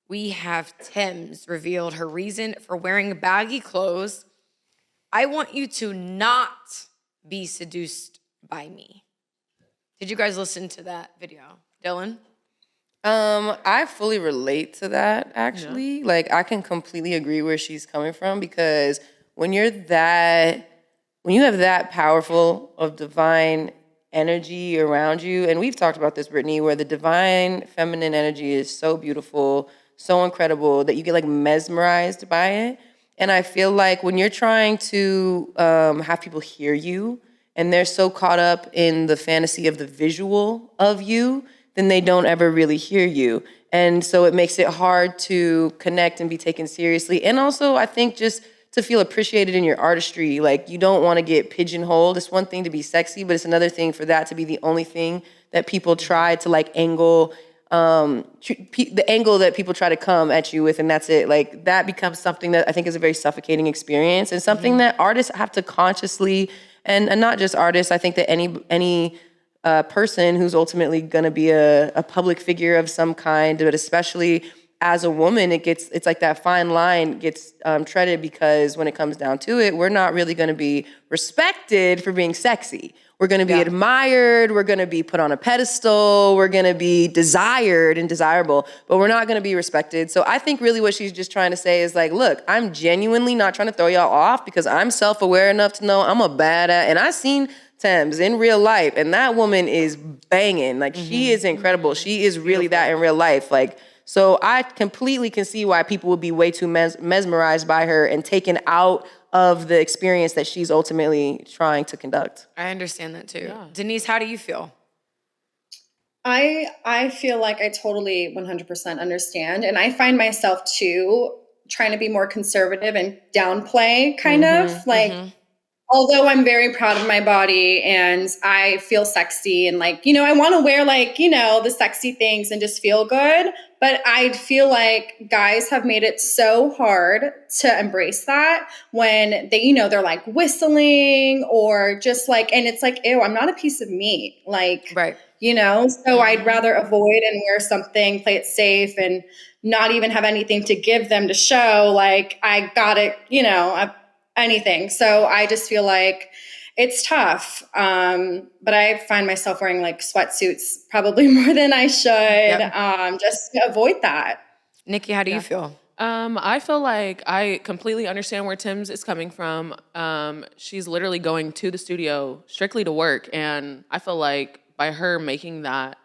we have Tems revealed her reason for wearing baggy clothes. I want you to not be seduced by me. Did you guys listen to that video? Dylan? I fully relate to that, actually. Yeah. Like, I can completely agree where she's coming from, because when you have that powerful of divine energy around you, and we've talked about this, Brittany, where the divine feminine energy is so beautiful, so incredible, that you get like mesmerized by it. And I feel like when you're trying to have people hear you, and they're so caught up in the fantasy of the visual of you, then they don't ever really hear you. And so it makes it hard to connect and be taken seriously. And also, I think just to feel appreciated in your artistry. Like, you don't want to get pigeonholed. It's one thing to be sexy, but it's another thing for that to be the only thing that people try to like angle, the angle that people try to come at you with, and that's it. Like, that becomes something that I think is a very suffocating experience, and something that artists have to consciously, and not just artists, I think that any person who's ultimately going to be a public figure of some kind, but especially as a woman, it's like that fine line gets treaded, because when it comes down to it, we're not really going to be respected for being sexy. We're going to be admired. We're going to be put on a pedestal. We're going to be desired and desirable, but we're not going to be respected. So I think really what she's just trying to say is like, look, I'm genuinely not trying to throw y'all off, because I'm self-aware enough to know I'm a badass, and I've seen Tem'S in real life, and that woman is banging. Like, she is incredible. She is really that in real life. Like, so I completely can see why people would be way too mesmerized by her and taken out of the experience that she's ultimately trying to conduct. I understand that too. Yeah. Denise, how do you feel? I feel like I totally 100% understand. And I find myself too trying to be more conservative and downplay kind of like, although I'm very proud of my body and I feel sexy and like, I want to wear like, the sexy things and just feel good. But I feel like guys have made it so hard to embrace that when they, they're like whistling or just like, and it's like, ew, I'm not a piece of meat. Like, right. So I'd rather avoid and wear something, play it safe and not even have anything to give them to show like I got it, anything. So I just feel like it's tough. But I find myself wearing like sweatsuits probably more than I should, just to avoid that. Nikia, how do you feel? I feel like I completely understand where Tem'S is coming from. She's literally going to the studio strictly to work. And I feel like by her making that,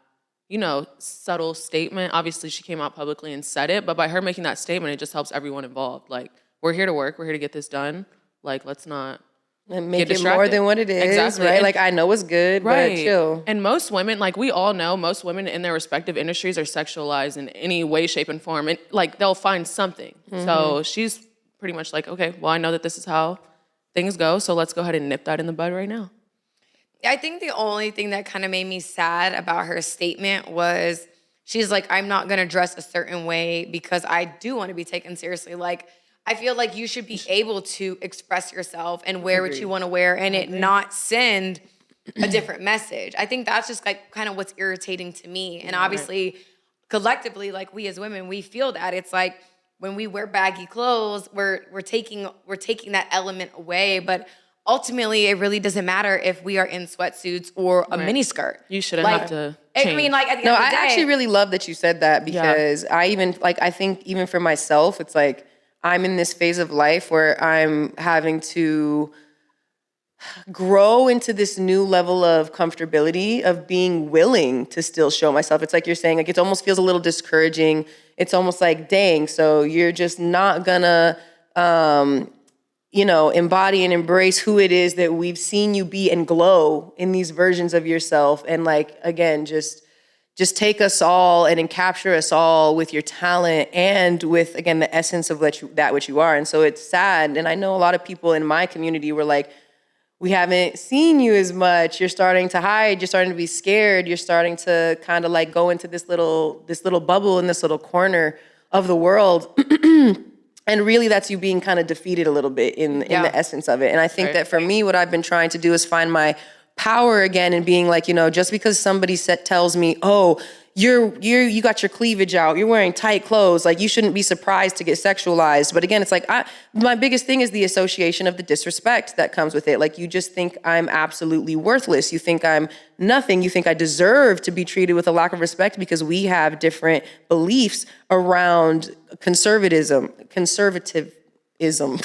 subtle statement, obviously she came out publicly and said it, but by her making that statement, it just helps everyone involved. Like, we're here to work. We're here to get this done. Like, let's not and make it more than what it is, exactly. Right? Like, I know it's good, but chill. And most women, like we all know, most women in their respective industries are sexualized in any way, shape, and form. And like, they'll find something. So she's pretty much like, okay, well, I know that this is how things go, so let's go ahead and nip that in the bud right now. I think the only thing that kind of made me sad about her statement was she's like, I'm not going to dress a certain way because I do want to be taken seriously. Like, I feel like you should be able to express yourself and wear what you want to wear and it not send a different message. I think that's just like kind of what's irritating to me. And obviously, collectively, like we as women, we feel that. It's like when we wear baggy clothes, we're taking that element away. But ultimately, it really doesn't matter if we are in sweatsuits or a miniskirt. You shouldn't have to change. I mean, like at the end of the day, I actually really love that you said that, because I think even for myself, it's like, I'm in this phase of life where I'm having to grow into this new level of comfortability of being willing to still show myself. It's like you're saying, like, it almost feels a little discouraging. It's almost like, dang, so you're just not gonna, embody and embrace who it is that we've seen you be and glow in these versions of yourself. And like, again, just take us all and capture us all with your talent and with, again, the essence of which you are. And so it's sad. And I know a lot of people in my community were like, we haven't seen you as much. You're starting to hide. You're starting to be scared. You're starting to kind of like go into this little bubble in this little corner of the world. And really that's you being kind of defeated a little bit in the essence of it. And I think that for me, what I've been trying to do is find my power again and being like, just because somebody tells me, oh, you got your cleavage out, you're wearing tight clothes, like you shouldn't be surprised to get sexualized. But again, it's like my biggest thing is the association of the disrespect that comes with it. Like you just think I'm absolutely worthless. You think I'm nothing. You think I deserve to be treated with a lack of respect because we have different beliefs around conservatism. Conservatism.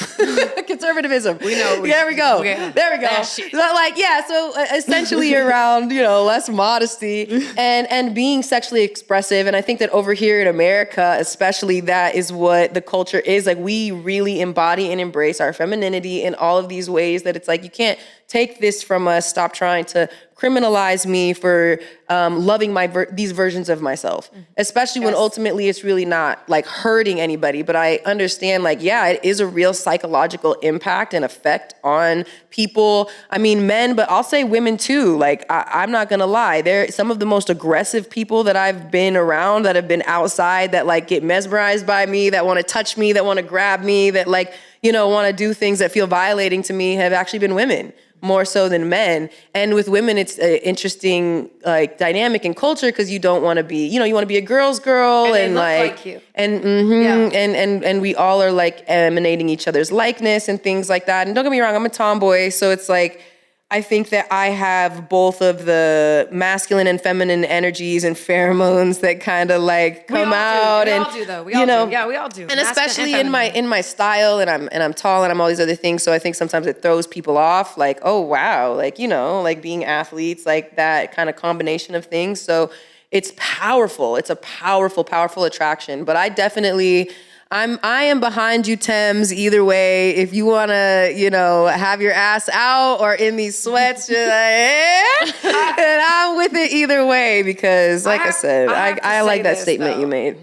We know. There we go. There we go. But like, yeah, so essentially around, less modesty and being sexually expressive. And I think that over here in America, especially, that is what the culture is. Like, we really embody and embrace our femininity in all of these ways that it's like, you can't take this from us. Stop trying to criminalize me for loving these versions of myself, especially when ultimately it's really not like hurting anybody. But I understand, like, yeah, it is a real psychological impact and effect on people. I mean, men, but I'll say women too. Like, I'm not gonna lie, they're some of the most aggressive people that I've been around, that have been outside, that like get mesmerized by me, that want to touch me, that want to grab me, that like, want to do things that feel violating to me, have actually been women, more so than men. And with women, it's an interesting like dynamic in culture, because you don't want to be, you want to be a girl's girl, and like you. And we all are like emanating each other's likeness and things like that. And don't get me wrong, I'm a tomboy, so it's like, I think that I have both of the masculine and feminine energies and pheromones that kind of like come out. We all do, though. We all do. Yeah, we all do. And especially in my style, and I'm tall, and I'm all these other things. So I think sometimes it throws people off. Like, oh wow, like like being athletes, like that kind of combination of things. So it's powerful. It's a powerful, powerful attraction. But I definitely. I am behind you, Tems, either way. If you want to, have your ass out or in these sweats, you're like, and I'm with it either way, because like I said, I like that statement you made.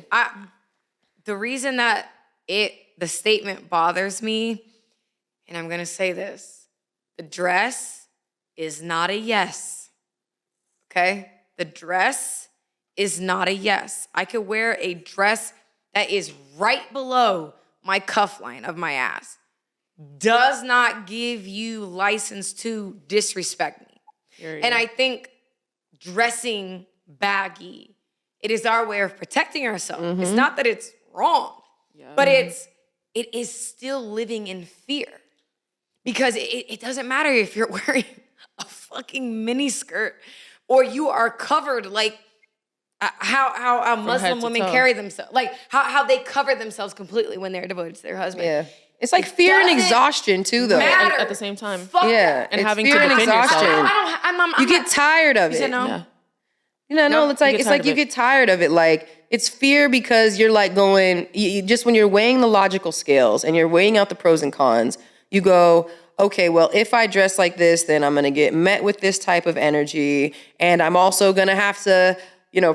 The reason that the statement bothers me, and I'm going to say this, the dress is not a yes, okay? The dress is not a yes. I could wear a dress that is right below my cuff line of my ass. Does not give you license to disrespect me. And I think dressing baggy, it is our way of protecting ourselves. Mm-hmm. It's not that it's wrong, but it is still living in fear. Because it doesn't matter if you're wearing a fucking mini skirt or you are covered like how Muslim women carry themselves, like how they cover themselves completely when they're devoted to their husband. Yeah, it's like fear and exhaustion too, though. At the same time. Yeah, and it's having fear to and defend exhaustion. yourself. You get tired of it. You know? Yeah. No, it's like you get tired of it. Like, it's fear because you're like going, just when you're weighing the logical scales and you're weighing out the pros and cons, you go, okay, well, if I dress like this, then I'm going to get met with this type of energy, and I'm also going to have to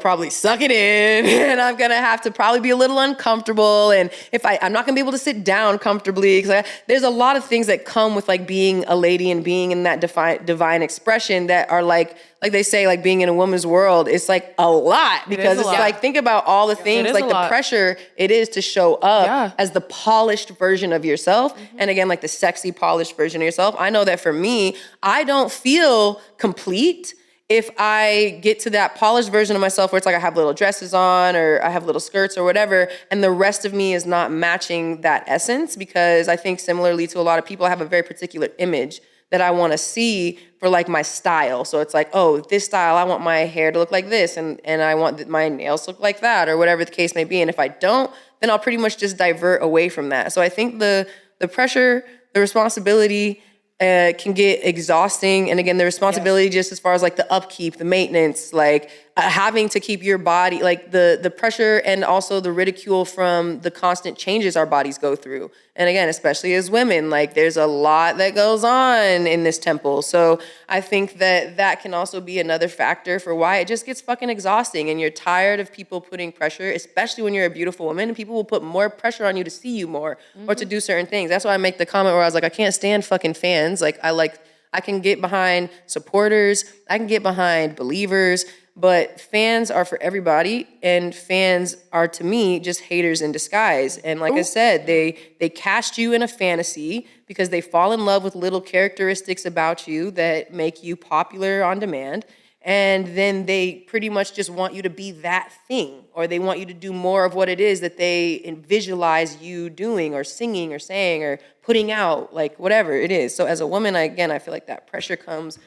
probably suck it in, and I'm gonna have to probably be a little uncomfortable, and if I'm not gonna be able to sit down comfortably, because there's a lot of things that come with like being a lady and being in that divine expression that are like they say, like being in a woman's world. It's like a lot, because it's like, think about all the things, like the pressure it is to show up as the polished version of yourself, and again, like the sexy polished version of yourself. I know that for me, I don't feel complete if I get to that polished version of myself where it's like I have little dresses on or I have little skirts or whatever, and the rest of me is not matching that essence, because I think similarly to a lot of people, I have a very particular image that I want to see for like my style. So it's like, oh, this style, I want my hair to look like this, and I want my nails to look like that, or whatever the case may be. And if I don't, then I'll pretty much just divert away from that. So I think the pressure, the responsibility, can get exhausting. And again, the responsibility just as far as like the upkeep, the maintenance, like having to keep your body, like the pressure and also the ridicule from the constant changes our bodies go through. And again, especially as women, like there's a lot that goes on in this temple. So I think that can also be another factor for why it just gets fucking exhausting, and you're tired of people putting pressure, especially when you're a beautiful woman, and people will put more pressure on you to see you more or to do certain things. That's why I make the comment where I was like, I can't stand fucking fans. Like I can get behind supporters, I can get behind believers, but fans are for everybody, and fans are, to me, just haters in disguise. And like I said, they cast you in a fantasy because they fall in love with little characteristics about you that make you popular on demand. And then they pretty much just want you to be that thing, or they want you to do more of what it is that they visualize you doing or singing or saying or putting out, like whatever it is. So as a woman, I feel like that pressure comes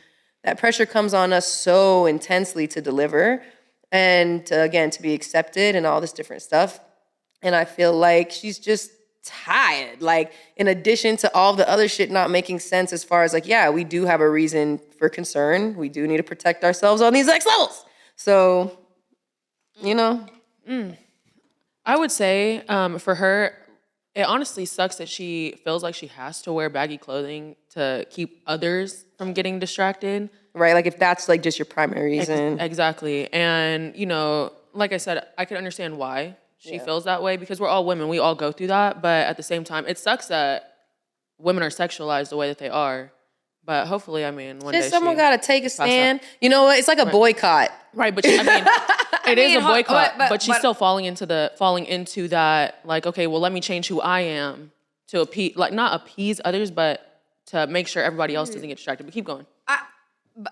on us so intensely to deliver and to be accepted and all this different stuff. And I feel like she's just tired. Like, in addition to all the other shit not making sense, as far as like, yeah, we do have a reason for concern. We do need to protect ourselves on these next levels. So, I would say for her, it honestly sucks that she feels like she has to wear baggy clothing to keep others from getting distracted. Right, like if that's like just your primary reason. Exactly. And, like I said, I can understand why she feels that way, because we're all women. We all go through that. But at the same time, it sucks that women are sexualized the way that they are. But hopefully, one day someone got to take a stand. You know what? It's like a boycott. Right, but it is a boycott, but she's still falling into that, like, okay, well, let me change who I am to appease, like, not appease others, but to make sure everybody else doesn't get distracted. But keep going.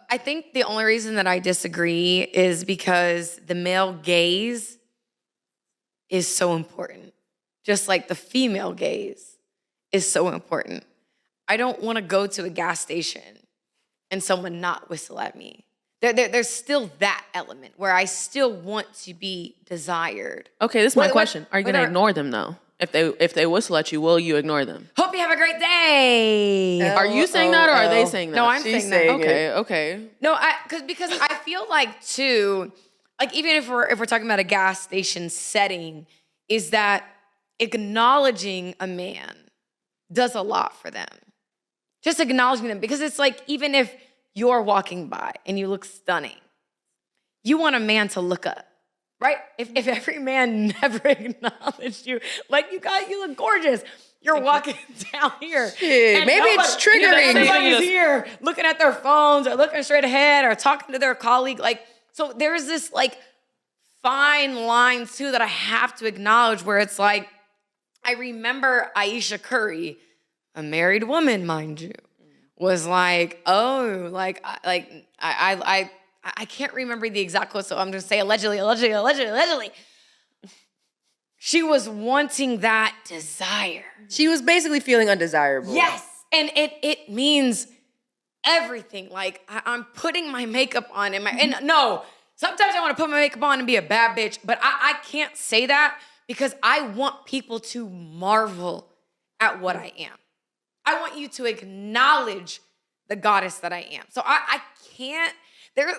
I think the only reason that I disagree is because the male gaze is so important. Just like the female gaze is so important. I don't want to go to a gas station and someone not whistle at me. There's still that element where I still want to be desired. Okay, this is my question. Are you going to ignore them, though? If they whistle at you, will you ignore them? Hope you have a great day. Are you saying that, or are they saying that? No, I'm saying that. Okay. No, because I feel like too, like even if we're talking about a gas station setting, is that acknowledging a man does a lot for them. Just acknowledging them, because it's like, even if you're walking by and you look stunning, you want a man to look up. Right? If every man never acknowledged you, like, you look gorgeous. You're walking down here. Shit, maybe it's triggering. Everybody's here looking at their phones or looking straight ahead or talking to their colleague. Like, so there's this like fine line too that I have to acknowledge, where it's like, I remember Aisha Curry, a married woman, mind you, was like, oh, I can't remember the exact quote, so I'm going to say allegedly. She was wanting that desire. She was basically feeling undesirable. Yes, and it means everything. Like, I'm putting my makeup on, and no, sometimes I want to put my makeup on and be a bad bitch, but I can't say that, because I want people to marvel at what I am. I want you to acknowledge the goddess that I am. So I can't.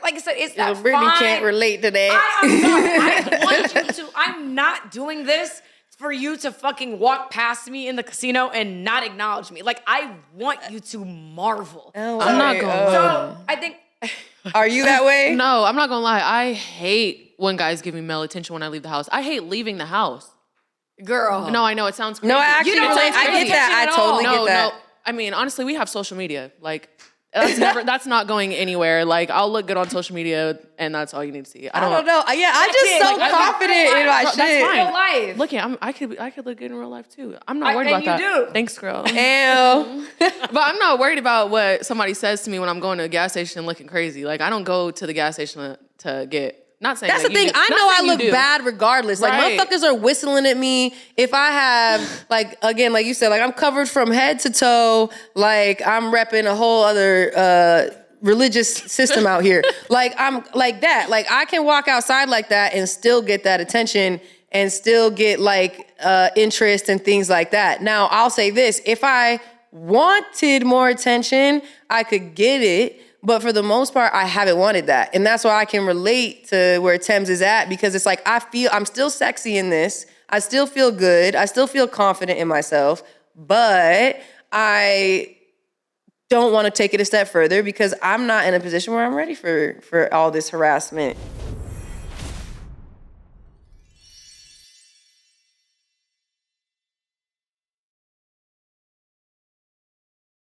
Like I said, it's that fine. Brittany can't relate to that. I'm sorry. I want you to. I'm not doing this for you to fucking walk past me in the casino and not acknowledge me. Like, I want you to marvel. I'm not going. So I think. Are you that way? No, I'm not gonna lie. I hate when guys give me male attention when I leave the house. I hate leaving the house. Girl. No, I know it sounds crazy. No, I actually relate. I get that. I totally get that. No. Honestly, we have social media. Like, that's not going anywhere. Like, I'll look good on social media, and that's all you need to see. I don't know. Yeah, I'm just so confident in my shit. That's fine. Real life. Look, I could look good in real life too. I'm not worried about that. You do. Thanks, girl. Ew. But I'm not worried about what somebody says to me when I'm going to a gas station looking crazy. Like, I don't go to the gas station to get. Not saying that's that the thing. I know I look bad regardless. Like, motherfuckers are whistling at me if I have, like, again, like you said, like, I'm covered from head to toe. Like, I'm repping a whole other religious system out here. Like, I'm like that. Like, I can walk outside like that and still get that attention and still get like interest and things like that. Now, I'll say this: if I wanted more attention, I could get it. But for the most part, I haven't wanted that. And that's why I can relate to where Tems is at, because it's like, I'm still sexy in this. I still feel good. I still feel confident in myself. But I don't want to take it a step further, because I'm not in a position where I'm ready for all this harassment.